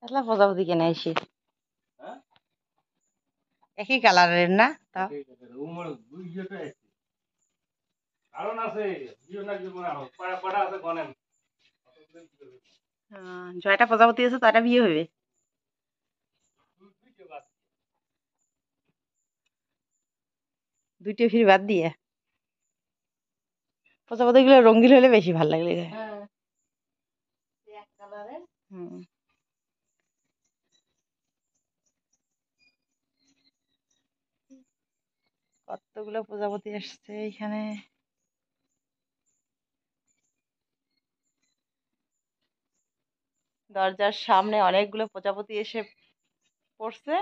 এতলা প্রজাপতি কেন এসে একই কালারের না তা জয়টা প্রজাপতি আছে তারা বিয়ে হবে দুইটা ফির বাদ দিয়ে প্রজাপতি গুলো রঙিন হলে বেশি ভালো লাগলে কতগুলো প্রজাপতি আসছে এখানে দরজার সামনে অনেকগুলো প্রজাপতি এসে পড়ছে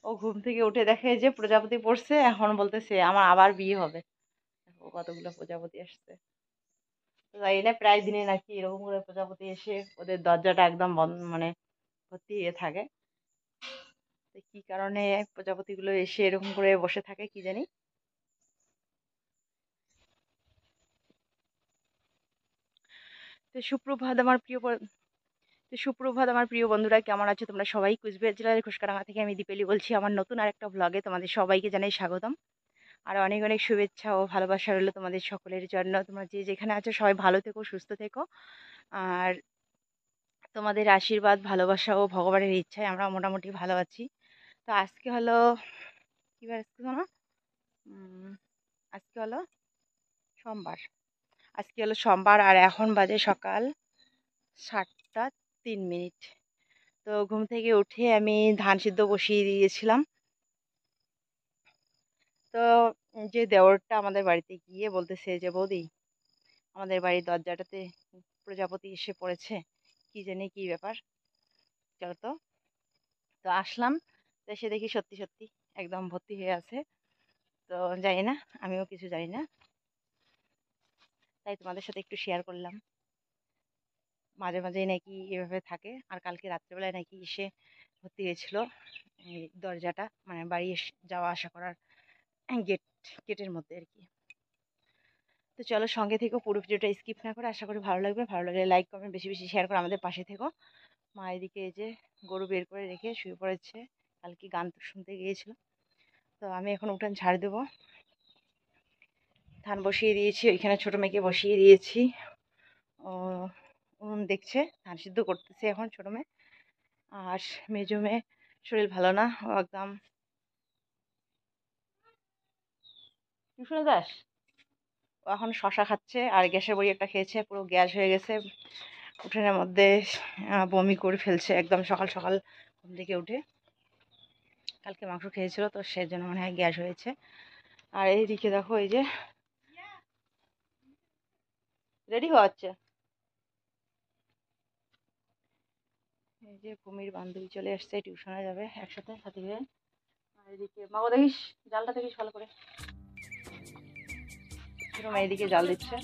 ও ঘুম থেকে উঠে দেখে যে প্রজাপতি পড়ছে এখন বলতেছে আমার আবার বিয়ে হবে কতগুলো প্রজাপতি আসছে জানি না প্রায় দিনে নাকি এরকম করে প্রজাপতি এসে ওদের দরজাটা একদম বন্ধ মানে ভর্তি হয়ে থাকে কি কারণে প্রজাপতিগুলো এসে এরকম করে বসে থাকে কি জানি তো সুপ্রভাত আমার প্রিয় বন্ধুরা, কেমন আছো তোমরা সবাই? কুচবিহার জেলার ঘোষকাডাঙ্গা থেকে আমি দীপালি বলছি। আমার নতুন আরেকটা ব্লগে তোমাদের সবাইকে জানাই স্বাগতম আর অনেক অনেক শুভেচ্ছা ও ভালোবাসা রইলো তোমাদের সকলের জন্য। তোমরা যে যেখানে আছো সবাই ভালো থেকো, সুস্থ থেকো আর তোমাদের আশীর্বাদ ভালোবাসা ও ভগবানের ইচ্ছায় আমরা মোটামুটি ভালো আছি। তো আজকে হলো কি বার, আজকে হলো সোমবার। আজকে হলো সোমবার আর এখন বাজে সকাল 7টা 3 মিনিট। তো ঘুম থেকে উঠে আমি ধান সিদ্ধ বসিয়ে দিয়েছিলাম। তো যে দেওরটা আমাদের বাড়িতে গিয়ে বলতেছে যে বৌদি আমাদের বাড়ির দরজাটাতে প্রজাপতি এসে পড়েছে, কি জানি কি ব্যাপার, চলো তো। তো আসলাম, তো এসে দেখি সত্যি সত্যি একদম ভর্তি হয়ে আছে। তো জানি না, আমিও কিছু জানি না, তাই তোমাদের সাথে একটু শেয়ার করলাম। মাঝে মাঝেই নাকি এভাবে থাকে আর কালকে রাত্রেবেলায় নাকি এসে ভর্তি হয়েছিল এই দরজাটা, মানে বাড়ি যাওয়া আসা করার গেটের মধ্যে আর কি। তো চলো সঙ্গে থেকো, পুরো ভিডিওটা স্কিপ না করে। আশা করি ভালো লাগবে, ভালো লাগলে লাইক কমেন্ট বেশি বেশি শেয়ার করে আমাদের পাশে থেকো। মা এদিকে এই যে গরু বের করে রেখে শুয়ে পড়েছে, কালকে গান শুনতে গিয়েছিল। তো আমি এখন উঠান ঝাড় দেবো, ধান বসিয়ে দিয়েছি, ওইখানে ছোটো মেয়েকে বসিয়ে দিয়েছি। ও উনুন দেখছে, ধান সিদ্ধ করতেছে এখন ছোটো মেয়ে। আর মেজো মেয়ে শরীর ভালো না, ও একদম শুনে যাস, ও এখন শশা খাচ্ছে আর গ্যাসের বড়ি একটা খেয়েছে, পুরো গ্যাস হয়ে গেছে উঠোনের মধ্যে, বমি করে ফেলছে একদম সকাল সকাল ঘুম থেকে উঠে। কালকে মাংস খেয়েছিল তো সেই জন্য মনে হয় গ্যাস হয়েছে। আর এইদিকে দেখো এই যে রেডি হচ্ছে, এই যে কুমির বান্ধবী চলে আসছে, টিউশনে যাবে একসাথে সাথে হয়ে। আর এদিকে মাগো দেখিস, জালটা দেখিস ভালো করে, এইদিকে জাল দিচ্ছে।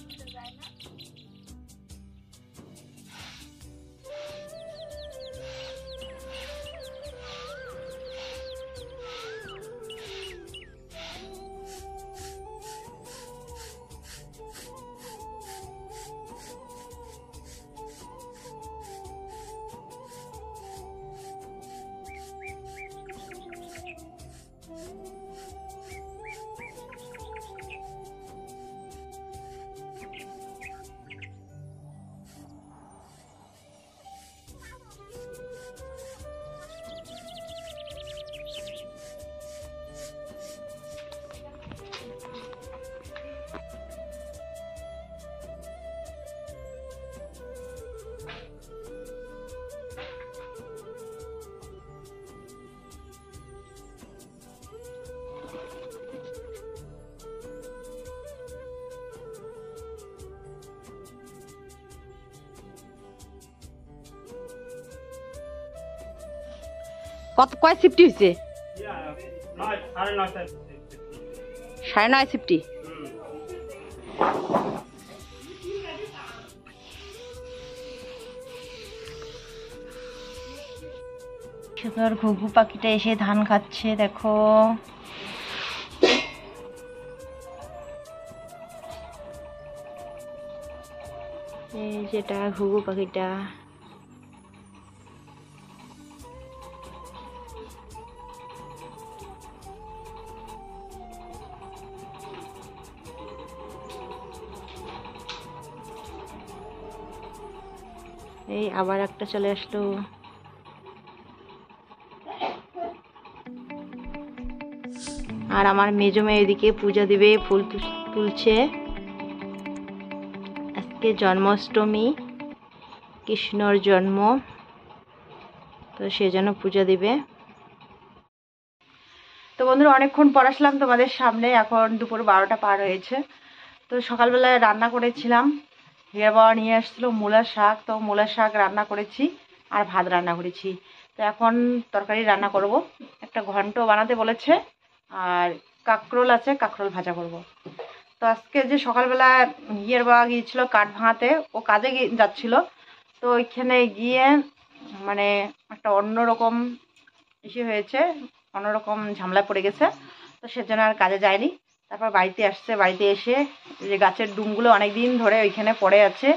কত কয় সিফটি হয়েছে? 9:30 সিফটি। সুন্দর ঘুঘু পাখিটা এসে ধান খাচ্ছে, দেখো। এই যেটা ঘুঘু পাখিটা, এই আবার একটা চলে আসলো। আর আমার মেজো মেয়ে এদিকে পূজা দিবে, ফুল তুলছে। আজকে জন্মাষ্টমী, কৃষ্ণর জন্ম, তো সেজন্য পূজা দিবে। তো বন্ধুরা, অনেকক্ষণ পর আসলাম তোমাদের সামনে। এখন দুপুর 12টা পার হয়েছে। তো সকালবেলায় রান্না করেছিলাম, হিয়া বাবা নিয়ে আসছিলো মূলার শাক, তো মূলার শাক রান্না করেছি আর ভাত রান্না করেছি। তো এখন তরকারি রান্না করব, একটা ঘন্ট বানাতে বলেছে, আর কাঁকরোল আছে, কাঁকরোল ভাজা করব। তো আজকে যে সকালবেলা হিয়ার বাবা গিয়েছিল কাঠ ভাঙাতে, ও কাজে যাচ্ছিল, তো ওইখানে গিয়ে মানে একটা অন্যরকম ইসে হয়েছে, অন্যরকম ঝামেলা পড়ে গেছে, তো সেজন্য আর কাজে যায়নি। তারপর বাড়িতে আসছে, বাড়িতে এসে যে গাছের ডুমগুলো অনেক দিন ধরে ওইখানে পড়ে আছে,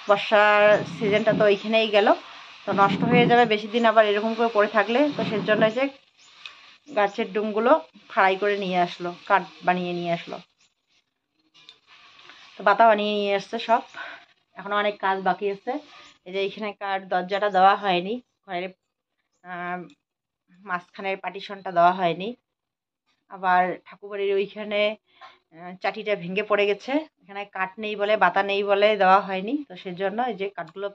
বর্ষার সিজনটা তো ওইখানেই গেল, তো নষ্ট হয়ে যাবে বেশি দিন আবার এরকম করে পড়ে থাকলে। তো সেজন্য যে গাছের ডুমগুলো ফ্রাই করে নিয়ে আসলো, কাঠ বানিয়ে নিয়ে আসলো, তো পাতা বানিয়ে নিয়ে আসছে সব। এখনো অনেক কাজ বাকি আছে। এই যে এইখানে কাঠ দরজাটা দেওয়া হয়নি, ঘরের মাঝখানের পার্টিশনটা দেওয়া হয়নি। আবার ঠাকুরবাড়ির ওইখানে চাটিটা ভেঙে পড়ে গেছে, এখানে কাঠ নেই বলে, বাতা নেই বলে দেওয়া হয়নি। তো সেজন্য এই যে কাঠগুলো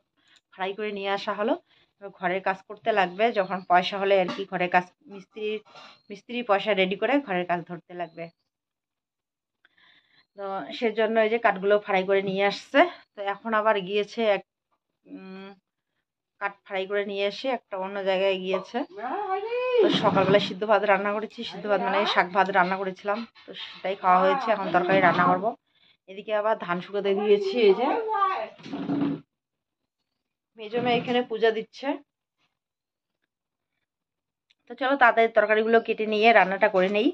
ফ্রাই করে নিয়ে আসা হলো। ঘরের কাজ করতে লাগবে, যখন পয়সা হলে আর কি ঘরের কাজ, মিস্ত্রির পয়সা রেডি করে ঘরের কাজ ধরতে লাগবে। তো সেজন্য এই যে কাঠগুলো ফ্রাই করে নিয়ে আসছে। তো এখন আবার গিয়েছে এক কাঠ ফ্রাই করে নিয়ে এসে একটা অন্য জায়গায় গিয়েছে। তো সকালবেলা সিদ্ধ ভাত রান্না করেছি, সিদ্ধ ভাত মানে শাক ভাত রান্না করেছিলাম, তো সেটাই খাওয়া হয়েছে। এখন তরকারি রান্না করব। এদিকে আবার ধান শুকাতে দিয়েছি। এই যে মেজো মেয়ে এখানে পূজা দিচ্ছে। তো চলো তাড়াতাড়ি তরকারিগুলো কেটে নিয়ে রান্নাটা করে নেই।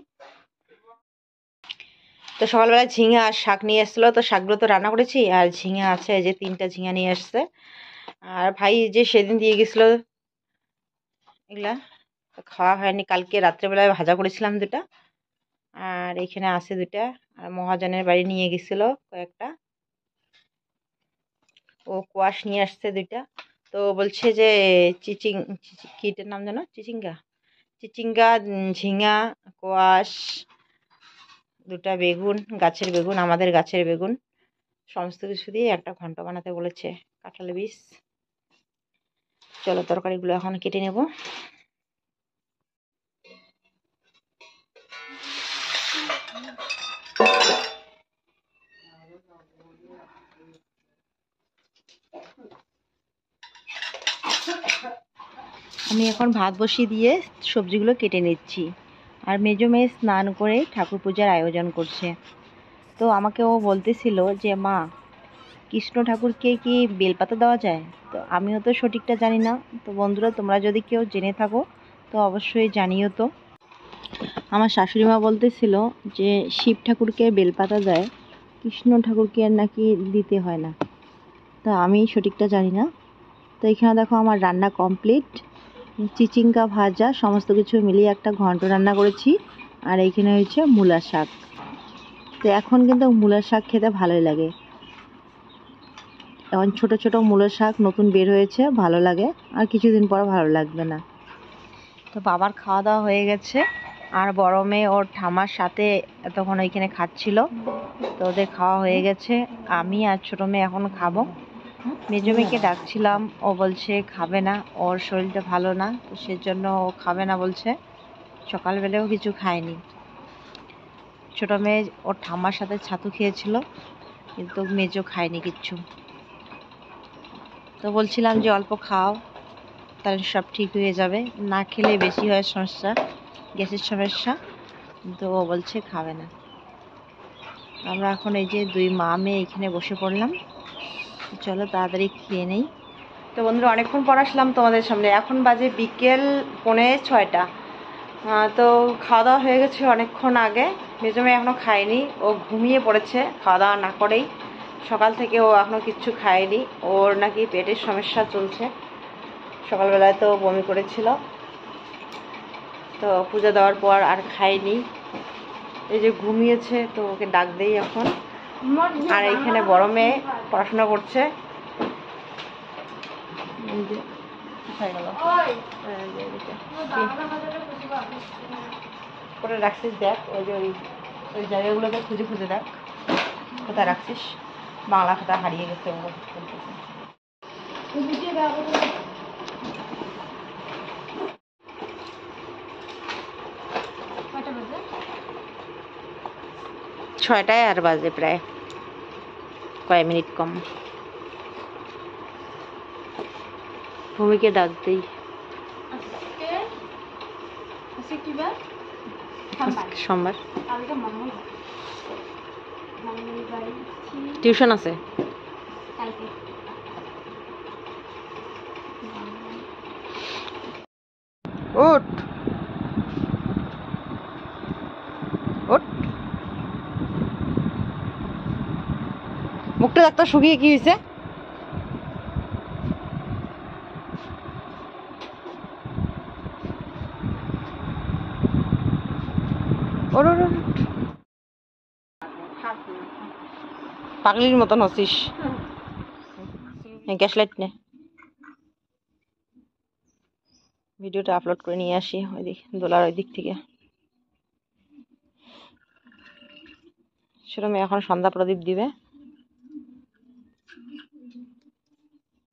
তো সকালবেলা ঝিঙা আর শাক নিয়ে এসেছিলো, তো শাকগুলো তো রান্না করেছি, আর ঝিঙা আছে, এই যে 3টা ঝিঙা নিয়ে আসছে। আর ভাই যে সেদিন দিয়ে গেছিলো এগুলা, তো খাওয়া হয়নি। কালকে রাত্রেবেলায় ভাজা করেছিলাম 2টা, আর এখানে আছে 2টা। আর মহাজনের বাড়ি নিয়ে গেছিল কয়েকটা, ও কোয়াশ নিয়ে আসছে 2টা। তো বলছে যে কিটার নাম জানো, চিচিঙ্গা, চিচিঙ্গা, ঝিঙা, কোয়াশ, 2টা বেগুন, গাছের বেগুন, আমাদের গাছের বেগুন, সমস্ত কিছু দিয়ে একটা ঘন্ট বানাতে বলেছে, কাঁঠাল বীজ। চলো তরকারিগুলো এখন কেটে নেব। আমি এখন ভাত বসিয়ে দিয়ে সবজিগুলো কেটে নিচ্ছি। আর মেজো মেয়ে স্নান করে ঠাকুর পূজার আয়োজন করছে। তো আমাকে ও বলতেছিল যে মা, কৃষ্ণ ঠাকুরকে কি বেলপাতা দেওয়া যায়? তো আমিও তো সঠিকটা জানি না। তো বন্ধুরা, তোমরা যদি কেউ জেনে থাকো তো অবশ্যই জানিও। তো আমার শাশুড়ি মা বলতেছিল যে শিব ঠাকুরকে বেলপাতা দেয়, কৃষ্ণ ঠাকুরকে আর নাকি দিতে হয় না। তো আমি সঠিকটা জানি না। তো এখানে দেখো আমার রান্না কমপ্লিট, চিচিঙ্গা ভাজা সমস্ত কিছু মিলিয়ে একটা ঘন্ট রান্না করেছি। আর এইখানে হয়েছে মূলা শাক। তো এখন কিন্তু মূলা শাক খেতে ভালোই লাগে, এখন ছোট ছোট মূলা শাক নতুন বের হয়েছে, ভালো লাগে। আর কিছুদিন পর ভালো লাগবে না। তো বাবার খাওয়া দাওয়া হয়ে গেছে, আর বড় মেয়ে ওর ঠামার সাথে তখন ওইখানে খাচ্ছিল। তো ওদের খাওয়া হয়ে গেছে, আমি আর ছোটো মেয়ে এখন খাবো। মেজো মেয়েকে ডাকছিলাম, ও বলছে খাবে না, ওর শরীরটা ভালো না, তো সেজন্য ও খাবে না বলছে। সকালবেলাও কিছু খায়নি। ছোটো মেয়ে ওর ঠাম্মার সাথে ছাতু খেয়েছিল, কিন্তু মেজো খায়নি কিচ্ছু। তো বলছিলাম যে অল্প খাও, তাহলে সব ঠিক হয়ে যাবে, না খেলে বেশি হয় সমস্যা, গ্যাসের সমস্যা। কিন্তু ও বলছে খাবে না। আমরা এখন এই যে 2 মা মেয়ে এখানে বসে পড়লাম। চলো তাড়াতাড়ি খেয়ে নেই। তো বন্ধুরা, অনেকক্ষণ পর আসলাম তোমাদের সামনে। এখন বাজে বিকেল 5:45। তো খাওয়া দাওয়া হয়ে গেছে অনেকক্ষণ আগে। মেজো মেয়ে এখনও খায়নি, ও ঘুমিয়ে পড়েছে খাওয়া দাওয়া না করেই। সকাল থেকে ও এখনও কিচ্ছু খায়নি, ওর নাকি পেটের সমস্যা চলছে। সকালবেলায় তো বমি করেছিল, তো পূজা দেওয়ার পর আর খায়নি, এই যে ঘুমিয়েছে। তো ওকে ডাক দেই এখন। আর এইখানে বড় মেয়ে পড়াশোনা করছে। এই যে হয়ে গেল করে রাখছিস দেখ, ওই যে ওই জায়গাগুলোতে খুঁজে খুঁজে দেখ কোথায় রাখছিস। বাংলা খাতা হারিয়ে গেছে ওগুলো বলতেছে। ছয়টায় আর বাজে প্রায় কয়েক মিনিট কম। ভূমিকে ডাক দিই। সোমবার টিউশন আছে। ওঠ ওঠ, মুখটা একটা শুকিয়ে কি হয়েছে? পাগলির মতন হচ্ছিস। গ্যাস লাইট নে, ভিডিওটা আপলোড করে নিয়ে আসি ওই দিক দোলার ওই দিক থেকে। সেরকম এখন সন্ধ্যা প্রদীপ দিবে।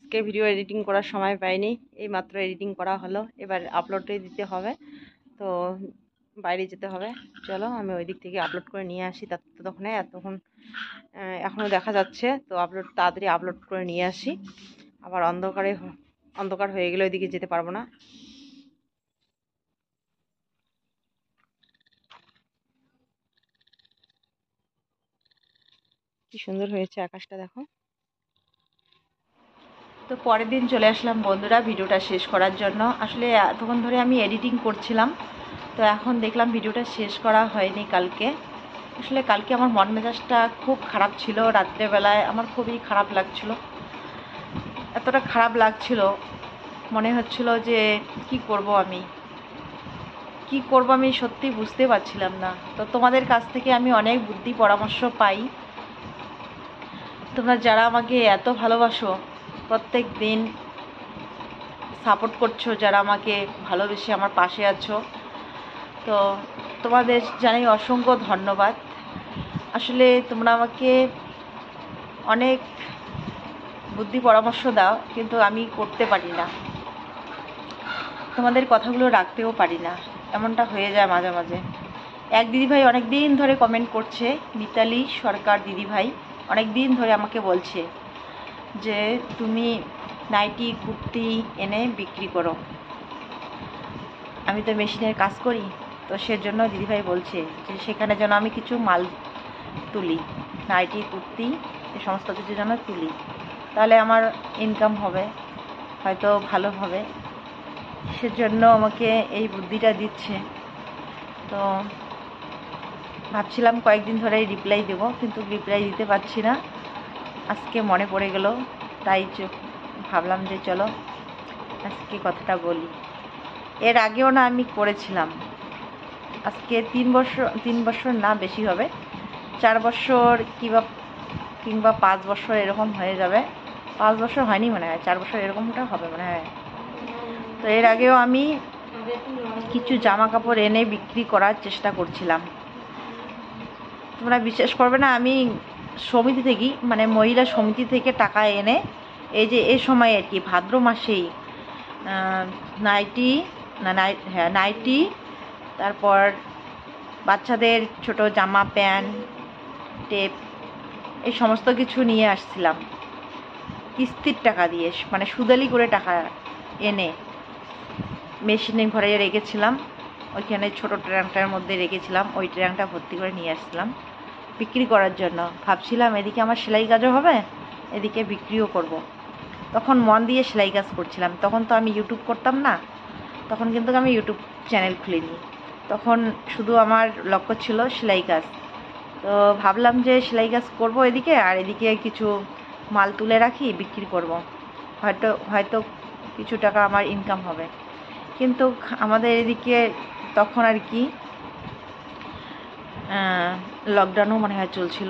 আজকে ভিডিও এডিটিং করার সময় পাইনি, এই মাত্র এডিটিং করা হলো, এবার আপলোডে দিতে হবে, তো বাইরে যেতে হবে। চলো আমি ওই দিক থেকে আপলোড করে নিয়ে আসি, ততক্ষণে এতক্ষণ এখনও দেখা যাচ্ছে, তো তাড়াতাড়ি আপলোড করে নিয়ে আসি। আবার অন্ধকার হয়ে গেলে ওইদিকে যেতে পারবো না। কি সুন্দর হয়েছে আকাশটা দেখো। তো পরের দিন চলে আসলাম বন্ধুরা ভিডিওটা শেষ করার জন্য। আসলে এতক্ষণ ধরে আমি এডিটিং করছিলাম, তো এখন দেখলাম ভিডিওটা শেষ করা হয়নি কালকে। আসলে কালকে আমার মন মেজাজটা খুব খারাপ ছিল, রাত্রেবেলায় আমার খুবই খারাপ লাগছিল। এতটা খারাপ লাগছিল, মনে হচ্ছিল যে কি করব আমি সত্যি বুঝতে পারছিলাম না। তো তোমাদের কাছ থেকে আমি অনেক বুদ্ধি পরামর্শ পাই। তোমরা যারা আমাকে এত ভালোবাসো, প্রত্যেক দিন সাপোর্ট করছো, যারা আমাকে ভালোবেসে আমার পাশে আছো, তো তোমাদের জানাই অসংখ্য ধন্যবাদ। আসলে তোমরা আমাকে অনেক বুদ্ধি পরামর্শ দাও, কিন্তু আমি করতে পারি না, তোমাদের কথাগুলো রাখতেও পারি না, এমনটা হয়ে যায় মাঝে মাঝে। এক দিদিভাই অনেক দিন ধরে কমেন্ট করছে, মিতালি সরকার দিদিভাই অনেক দিন ধরে আমাকে বলছে যে তুমি নাইটি কুর্তি এনে বিক্রি করো। আমি তো মেশিনের কাজ করি, তো সেজন্য দিদিভাই বলছে যে সেখানে যেন আমি কিছু মাল তুলি, নাইটি কুর্তি এই সমস্ত কিছু যেন তুলি, তাহলে আমার ইনকাম হবে, হয়তো ভালো হবে। সেজন্য আমাকে এই বুদ্ধিটা দিচ্ছে। তো ভাবছিলাম কয়েকদিন ধরে রিপ্লাই দেব, কিন্তু রিপ্লাই দিতে পারছি না। আজকে মনে পড়ে গেল, তাই ভাবলাম যে চলো আজকে কথাটা বলি। এর আগেও না আমি করেছিলাম, আজকে 3 বছর না বেশি হবে, 4 বছর কিংবা 5 বছর এরকম হয়ে যাবে। 5 বছর হয়নি মনে হয়, 4 বছর এরকমটা হবে মনে হয়। তো এর আগেও আমি কিছু জামা কাপড় এনে বিক্রি করার চেষ্টা করছিলাম। তোমরা বিশ্বাস করবে না, আমি সমিতি থেকেই মানে মহিলা সমিতি থেকে টাকা এনে এই সময় আর কি ভাদ্র মাসেই নাইটি, তারপর বাচ্চাদের ছোট জামা প্যান্ট টেপ এই সমস্ত কিছু নিয়ে আসছিলাম কিস্তির টাকা দিয়ে, মানে সুদালি করে টাকা এনে মেশিনে ঘরে রেখেছিলাম। ওইখানে ছোটো ট্যাঙ্কটার মধ্যে রেখেছিলাম, ওই ট্যাঙ্কটা ভর্তি করে নিয়ে আসছিলাম বিক্রি করার জন্য। ভাবছিলাম এদিকে আমার সেলাই কাজও হবে, এদিকে বিক্রিও করব। তখন মন দিয়ে সেলাই কাজ করছিলাম, তখন তো আমি ইউটিউব করতাম না, তখন কিন্তু আমি ইউটিউব চ্যানেল খুলিনি, তখন শুধু আমার লক্ষ্য ছিল সেলাই কাজ। তো ভাবলাম যে সেলাই কাজ করব এদিকে, আর এদিকে কিছু মাল তুলে রাখি বিক্রি করব, হয়তো কিছু টাকা আমার ইনকাম হবে। কিন্তু আমাদের এদিকে তখন আর কি লকডাউনও মনে হয় চলছিল,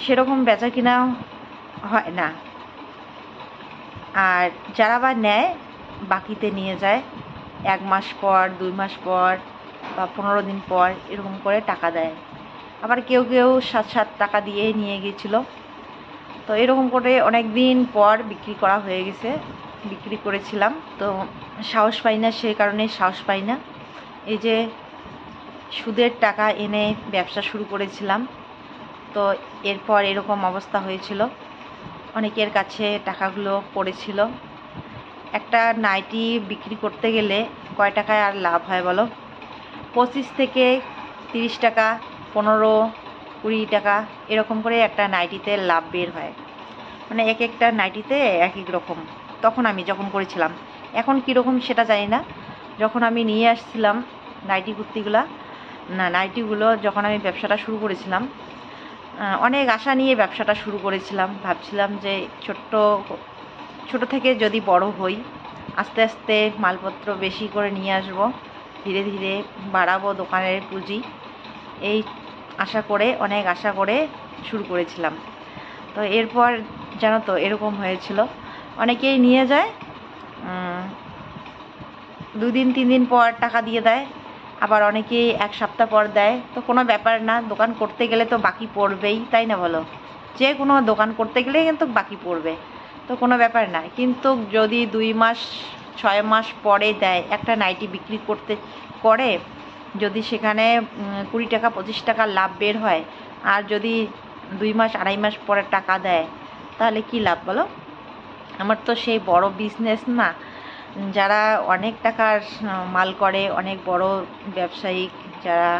সেরকম বেচা কিনা হয় না। আর যারা বা নেয় বাকিতে নিয়ে যায় 1 মাস পর, 2 মাস পর বা 15 দিন পর এরকম করে টাকা দেয়। আবার কেউ কেউ 7 টাকা দিয়ে নিয়ে গিয়েছিল। তো এরকম করে অনেক দিন পর বিক্রি করা হয়ে গেছে, বিক্রি করেছিলাম। তো সাহস পাই না, সেই কারণে সাহস পাই না। এই যে সুদের টাকা এনে ব্যবসা শুরু করেছিলাম, তো এরপর এরকম অবস্থা হয়েছিল। অনেকের কাছে টাকাগুলো পড়েছিল। একটা নাইটি বিক্রি করতে গেলে কয় টাকায় আর লাভ হয় বলো? 25 থেকে 30 টাকা, 15-20 টাকা এরকম করে একটা নাইটিতে লাভ বের হয়। মানে এক একটা নাইটিতে এক এক রকম। তখন আমি যখন করেছিলাম, এখন কীরকম সেটা জানি না। যখন আমি নিয়ে আসছিলাম নাইটিগুলো যখন আমি ব্যবসাটা শুরু করেছিলাম, অনেক আশা নিয়ে ব্যবসাটা শুরু করেছিলাম। ভাবছিলাম যে ছোট থেকে যদি বড় হই, আস্তে আস্তে মালপত্র বেশি করে নিয়ে আসব, ধীরে ধীরে বাড়াবো দোকানের পুঁজি, এই অনেক আশা করে শুরু করেছিলাম। তো এরপর জানো তো এরকম হয়েছিল, অনেকেই নিয়ে যায়, 2 দিন 3 দিন পর টাকা দিয়ে দেয়, আবার অনেকেই 1 সপ্তাহ পর দেয়। তো কোনো ব্যাপার না, দোকান করতে গেলে তো বাকি পড়বেই, তাই না বলো? যে কোনো দোকান করতে গেলে কিন্তু বাকি পড়বে, তো কোনো ব্যাপার না। কিন্তু যদি 2 মাস 6 মাস পরে দেয়, একটা নাইটি বিক্রি করে যদি সেখানে 20 টাকা 25 টাকা লাভ বের হয়, আর যদি 2 মাস 2.5 মাস পরে টাকা দেয়, তাহলে কি লাভ বলো? আমার তো সেই বড় বিজনেস না। যারা অনেক টাকার মাল করে, অনেক বড় ব্যবসায়িক, যারা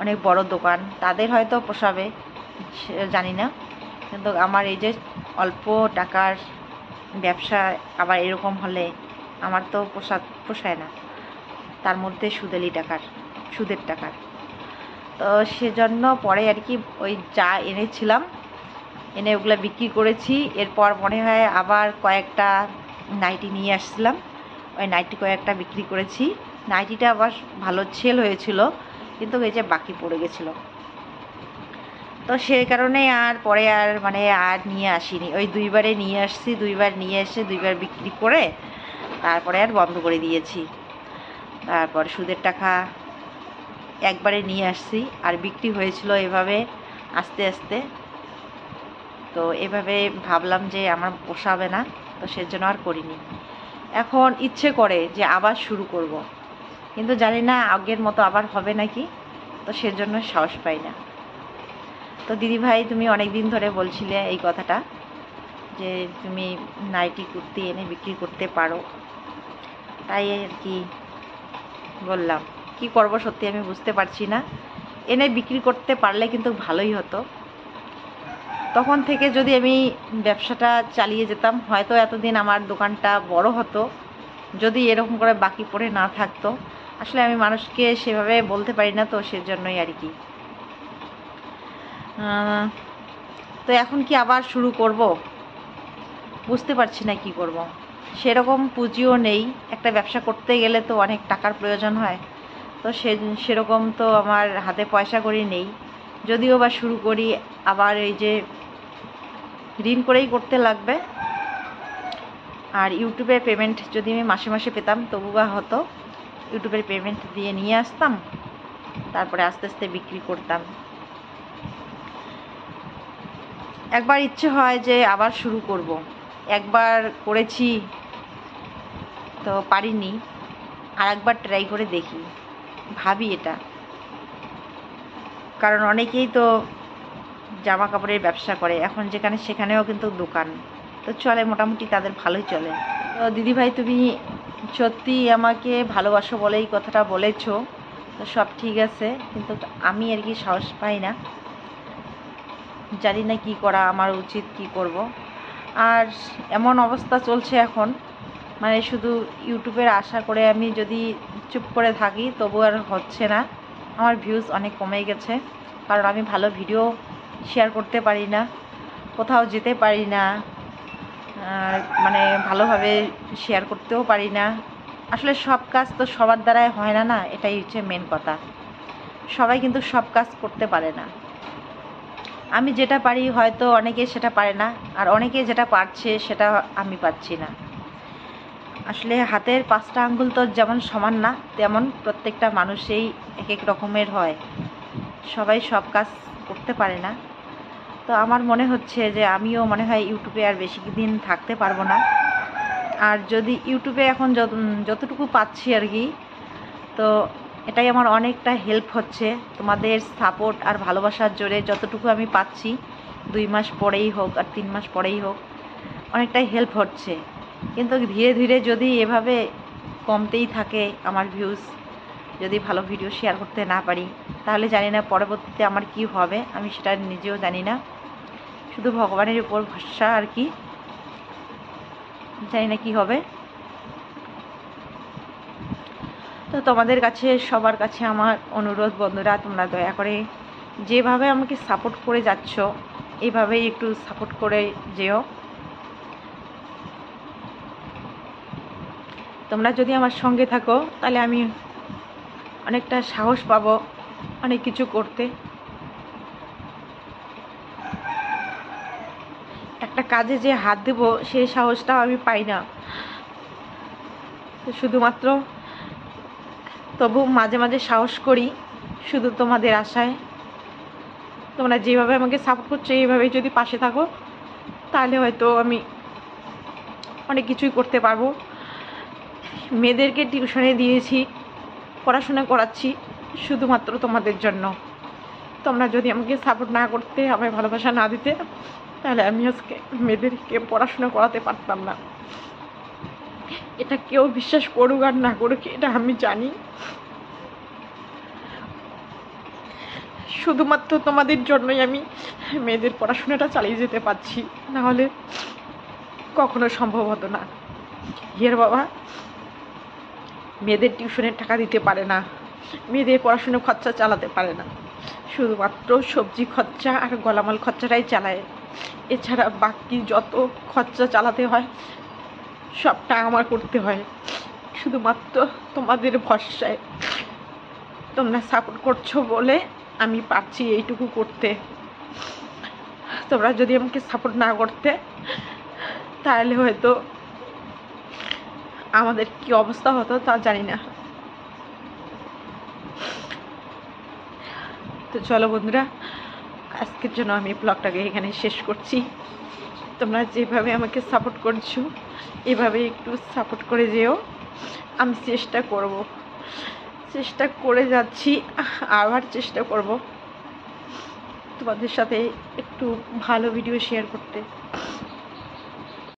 অনেক বড় দোকান, তাদের হয়তো পোষাবে, জানি না। কিন্তু আমার এই যে অল্প টাকার ব্যবসা, আবার এরকম হলে আমার তো পোষায় না, তার মধ্যে সুদের টাকার। তো সেজন্য পরে আর কি ওই যা এনেছিলাম এনে ওগুলো বিক্রি করেছি। এরপর মনে হয় আবার কয়েকটা নাইটি নিয়ে আসছিলাম, ওই নাইটি কয়েকটা বিক্রি করেছি। নাইটিটা আবার ভালো সেল হয়েছিল, কিন্তু এই যে বাকি পড়ে গেছিলো। তো সেই কারণে পরে আর নিয়ে আসিনি। ওই 2 বারে নিয়ে আসছি, 2 বার নিয়ে এসে 2 বার বিক্রি করে তারপরে আর বন্ধ করে দিয়েছি। তারপর সুদের টাকা একবারে নিয়ে আসছি, আর বিক্রি হয়েছিল এভাবে আস্তে আস্তে। তো এভাবে ভাবলাম যে আমার পোষাবে না, তো সেজন্য আর করিনি। এখন ইচ্ছে করে যে আবার শুরু করব, কিন্তু জানি না আগের মতো আবার হবে নাকি, তো সেজন্য সাহস পাই না। তো দিদিভাই, তুমি অনেক দিন ধরে বলছিলে এই কথাটা যে তুমি নাইটি কুর্তি এনে বিক্রি করতে পারো, তাই আর কি বললাম। কি করব সত্যি আমি বুঝতে পারছি না। এনে বিক্রি করতে পারলে কিন্তু ভালোই হতো। তখন থেকে যদি আমি ব্যবসাটা চালিয়ে যেতাম, হয়তো এতদিন আমার দোকানটা বড় হতো, যদি এরকম করে বাকি পড়ে না থাকতো। আসলে আমি মানুষকে সেভাবে বলতে পারি না, তো সেজন্যই আর কি। তো এখন কি আবার শুরু করব? বুঝতে পারছি না কি করব। সেরকম পুঁজিও নেই, একটা ব্যবসা করতে গেলে তো অনেক টাকার প্রয়োজন হয়। তো সেরকম তো আমার হাতে পয়সা কড়ি নেই। যদিও বা শুরু করি, আবার এই যে ঋণ করেই করতে লাগবে। আর ইউটিউবের পেমেন্ট যদি আমি মাসে মাসে পেতাম তবু বা হতো। ইউটিউবের পেমেন্ট দিয়ে নিয়ে আসতাম, তারপরে আস্তে আস্তে বিক্রি করতাম। একবার ইচ্ছে হয় যে আবার শুরু করব। একবার করেছি তো পারিনি, আর একবার ট্রাই করে দেখি, ভাবি এটা। কারণ অনেকেই তো জামা কাপড়ের ব্যবসা করে, এখন যেখানে সেখানেও কিন্তু দোকান, তো চলে, মোটামুটি তাদের ভালোই চলে। তো দিদিভাই, তুমি সত্যি আমাকে ভালোবাসো বলেই কথাটা বলেছো, তো সব ঠিক আছে, কিন্তু আমি আর কি সাহস পাই না, জানি না কি করা আমার উচিত, কি করব। আর এমন অবস্থা চলছে এখন, মানে শুধু ইউটিউবের আশা করে আমি যদি চুপ করে থাকি তবু আর হচ্ছে না। আমার ভিউজ অনেক কমে গেছে, কারণ আমি ভালো ভিডিও শেয়ার করতে পারি না, কোথাও যেতে পারি না, মানে ভালোভাবে শেয়ার করতেও পারি না। আসলে সব কাজ তো সবার দ্বারাই হয় না, এটাই হচ্ছে মেন কথা। সবাই কিন্তু সব কাজ করতে পারে না। আমি যেটা পারি হয়তো অনেকে সেটা পারে না, আর অনেকে যেটা পারছে সেটা আমি পাচ্ছি না। আসলে হাতের 5টা আঙ্গুল তো যেমন সমান না, তেমন প্রত্যেকটা মানুষেই এক এক রকমের হয়, সবাই সব কাজ করতে পারে না। তো আমার মনে হচ্ছে যে আমিও মনে হয় ইউটিউবে আর বেশি দিন থাকতে পারবো না। আর যদি ইউটিউবে এখন যতটুকু পাচ্ছি আর কি, তো এটাই আমার অনেকটা হেল্প হচ্ছে। তোমাদের সাপোর্ট আর ভালোবাসার জোরে যতটুকু আমি পাচ্ছি, 2 মাস পরেই হোক আর 3 মাস পরেই হোক, অনেকটাই হেল্প হচ্ছে। কিন্তু ধীরে ধীরে যদি এভাবে কমতেই থাকে আমার ভিউজ, যদি ভালো ভিডিও শেয়ার করতে না পারি, তাহলে জানি না পরবর্তীতে আমার কি হবে, আমি সেটা নিজেও জানি না। শুধু ভগবানের উপর ভরসা আর কি, জানি না কি হবে। তো তোমাদের কাছে, সবার কাছে আমার অনুরোধ, বন্ধুরা তোমরা দয়া করে যেভাবে আমাকে সাপোর্ট করে যাচ্ছ, এইভাবেই একটু সাপোর্ট করে যেও। তোমরা যদি আমার সঙ্গে থাকো তাহলে আমি অনেকটা সাহস পাবো অনেক কিছু করতে। একটা কাজে যে হাত দেবো সেই সাহসটাও আমি পাই না। শুধুমাত্র তবু মাঝে মাঝে সাহস করি, শুধু তোমাদের আশায়। তোমরা যেভাবে আমাকে সাপোর্ট করছো এইভাবেই যদি পাশে থাকো, তাহলে হয়তো আমি অনেক কিছুই করতে পারবো। মেয়েদেরকে টিউশনে দিয়েছি, পড়াশোনা করাচ্ছি শুধুমাত্র তোমাদের জন্য। তোমরা যদি আমাকে সাপোর্ট না করতে, আমায় ভালোবাসা না দিতে, তাহলে আমি আজকে মেয়েদেরকে পড়াশোনা করাতে পারতাম না। এটা কেউ বিশ্বাস করুক আর না করুক, এটা আমি জানি। শুধুমাত্র তোমাদের জন্যই আমি মেয়েদের পড়াশোনাটা চালিয়ে যেতে পারছি, না হলে কখনো সম্ভব হতো না। হিয়ার বাবা মেয়েদের টিউশনের টাকা দিতে পারে না, মেয়েদের পড়াশোনার খরচা চালাতে পারে না, শুধুমাত্র সবজি খরচা আর গলামাল খরচাটাই চালায়। এছাড়া বাকি যত খরচা চালাতে হয় সবটা আমার করতে হয়, শুধুমাত্র তোমাদের ভরসায়। তোমরা সাপোর্ট করছো বলে আমি পারছি এইটুকু করতে। তোমরা যদি আমাকে সাপোর্ট না করতে, তাহলে হয়তো আমাদের কি অবস্থা হতো তা জানি না। তো চলো বন্ধুরা, আজকের জন্য আমি ব্লগটাকে এখানে শেষ করছি। তোমরা যেভাবে আমাকে সাপোর্ট করছো এভাবে একটু সাপোর্ট করে যেও। আমি চেষ্টা করে যাচ্ছি, আবার চেষ্টা করব তোমাদের সাথে একটু ভালো ভিডিও শেয়ার করতে।